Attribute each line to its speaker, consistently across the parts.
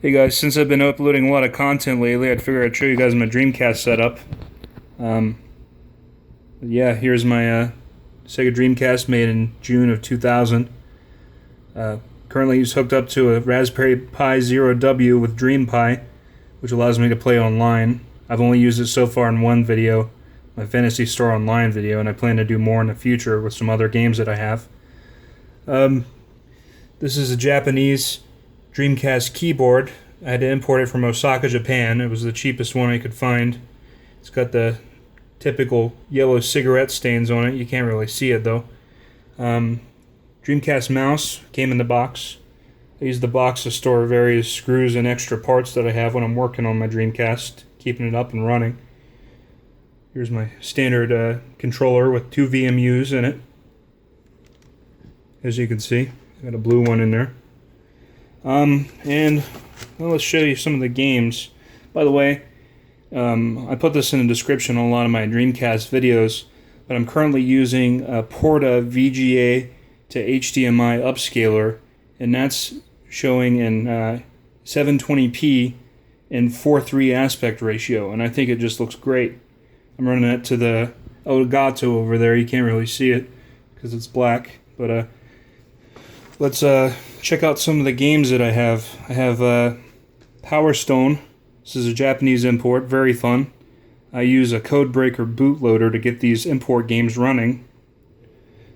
Speaker 1: Hey guys, since I've been uploading a lot of content lately, I'd figure I'd show you guys my Dreamcast setup. Yeah, here's my Sega Dreamcast made in June of 2000. Currently it's hooked up to a Raspberry Pi Zero W with DreamPi, which allows me to play online. I've only used it so far in one video, my Fantasy Star Online video, and I plan to do more in the future with some other games that I have. This is a Japanese Dreamcast keyboard. I had to import it from Osaka, Japan. It was the cheapest one I could find. It's got the typical yellow cigarette stains on it. You can't really see it though. Dreamcast mouse came in the box. I used the box to store various screws and extra parts that I have when I'm working on my Dreamcast, keeping it up and running. Here's my standard controller with 2 VMUs in it. As you can see, I got a blue one in there. And well, let's show you some of the games. By the way, I put this in the description on a lot of my Dreamcast videos, but I'm currently using a Porta VGA to HDMI upscaler, and that's showing in 720p and 4:3 aspect ratio, and I think it just looks great. I'm running it to the Elgato over there. You can't really see it because it's black, but let's check out some of the games that I have. I have Power Stone. This is a Japanese import, very fun. I use a Codebreaker bootloader to get these import games running.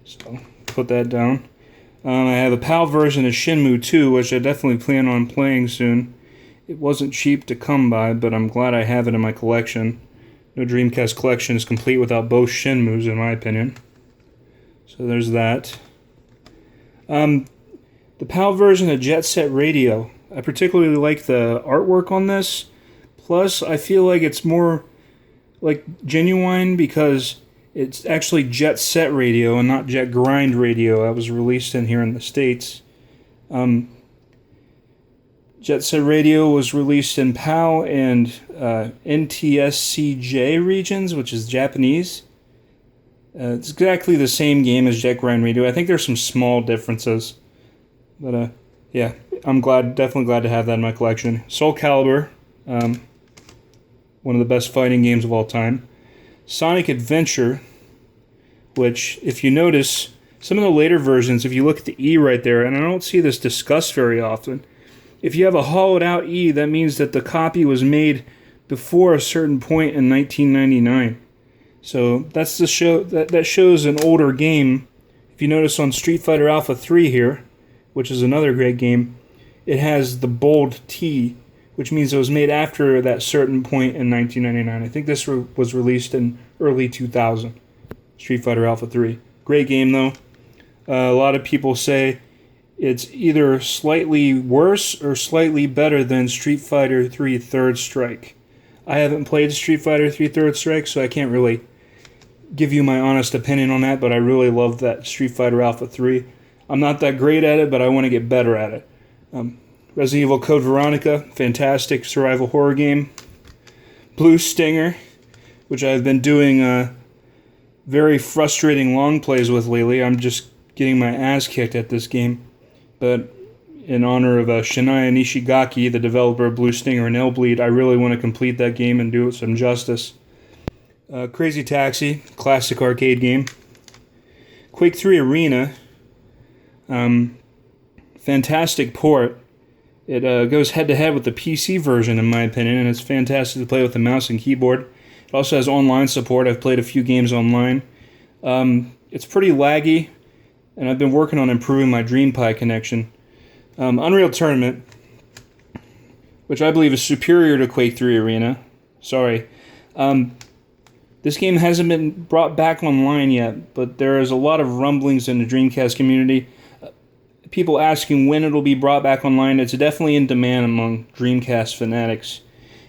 Speaker 1: So, put that down. I have a PAL version of Shenmue 2, which I definitely plan on playing soon. It wasn't cheap to come by, but I'm glad I have it in my collection. No Dreamcast collection is complete without both Shenmues, in my opinion. So there's that. The PAL version of Jet Set Radio. I particularly like the artwork on this. Plus, I feel like it's more like genuine because it's actually Jet Set Radio and not Jet Grind Radio. That was released in here in the States. Jet Set Radio was released in PAL and NTSCJ regions, which is Japanese. It's exactly the same game as Jet Grind Radio. I think there's some small differences. But yeah, I'm definitely glad to have that in my collection. Soul Calibur, one of the best fighting games of all time. Sonic Adventure, which, if you notice, some of the later versions, if you look at the E right there, and I don't see this discussed very often, if you have a hollowed out E, that means that the copy was made before a certain point in 1999. So that's the show that shows an older game. If you notice on Street Fighter Alpha 3 here, which is another great game, it has the bold T, which means it was made after that certain point in 1999. I think this was released in early 2000. Street Fighter Alpha 3. Great game though. A lot of people say it's either slightly worse or slightly better than Street Fighter 3 Third Strike. I haven't played Street Fighter 3 Third Strike, so I can't really give you my honest opinion on that, but I really love that Street Fighter Alpha 3. I'm not that great at it, but I want to get better at it. Resident Evil Code Veronica, fantastic survival horror game. Blue Stinger, which I've been doing very frustrating long plays with lately. I'm just getting my ass kicked at this game. But in honor of Shania Nishigaki, the developer of Blue Stinger and Albeit, I really want to complete that game and do it some justice. Crazy Taxi, classic arcade game. Quake 3 Arena, fantastic port. It goes head-to-head with the PC version, in my opinion, and it's fantastic to play with the mouse and keyboard. It also has online support. I've played a few games online. It's pretty laggy, and I've been working on improving my DreamPi connection. Unreal Tournament, which I believe is superior to Quake 3 Arena. Sorry. This game hasn't been brought back online yet, but there is a lot of rumblings in the Dreamcast community. People asking when it'll be brought back online. It's definitely in demand among Dreamcast fanatics.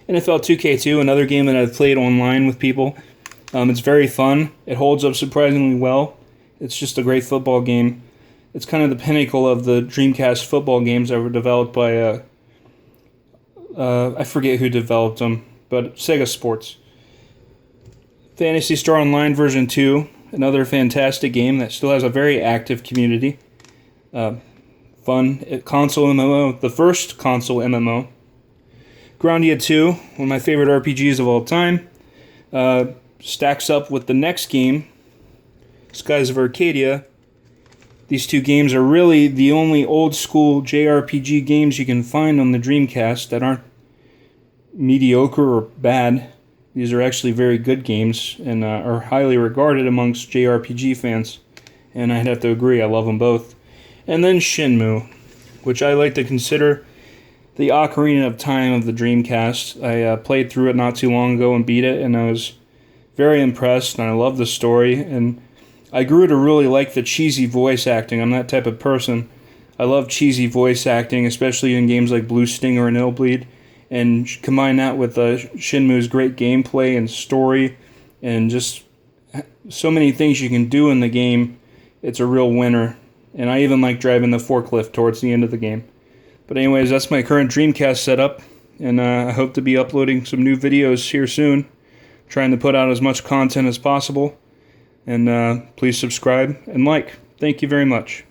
Speaker 1: NFL 2K2, another game that I've played online with people. It's very fun. It holds up surprisingly well. It's just a great football game. It's kind of the pinnacle of the Dreamcast football games that were developed by, I forget who developed them, but Sega Sports. Fantasy Star Online version 2, another fantastic game that still has a very active community. Fun console MMO, the first console MMO. Grandia 2, one of my favorite RPGs of all time, stacks up with the next game, Skies of Arcadia. These two games are really the only old-school JRPG games you can find on the Dreamcast that aren't mediocre or bad. These are actually very good games and are highly regarded amongst JRPG fans. And I'd have to agree, I love them both. And then Shenmue, which I like to consider the Ocarina of Time of the Dreamcast. I played through it not too long ago and beat it, and I was very impressed, and I love the story. And I grew to really like the cheesy voice acting. I'm that type of person. I love cheesy voice acting, especially in games like Blue Stinger and Albeit. And combine that with Shenmue's great gameplay and story, and just so many things you can do in the game. It's a real winner. And I even like driving the forklift towards the end of the game. But anyways, that's my current Dreamcast setup, and I hope to be uploading some new videos here soon, trying to put out as much content as possible. And please subscribe and like. Thank you very much.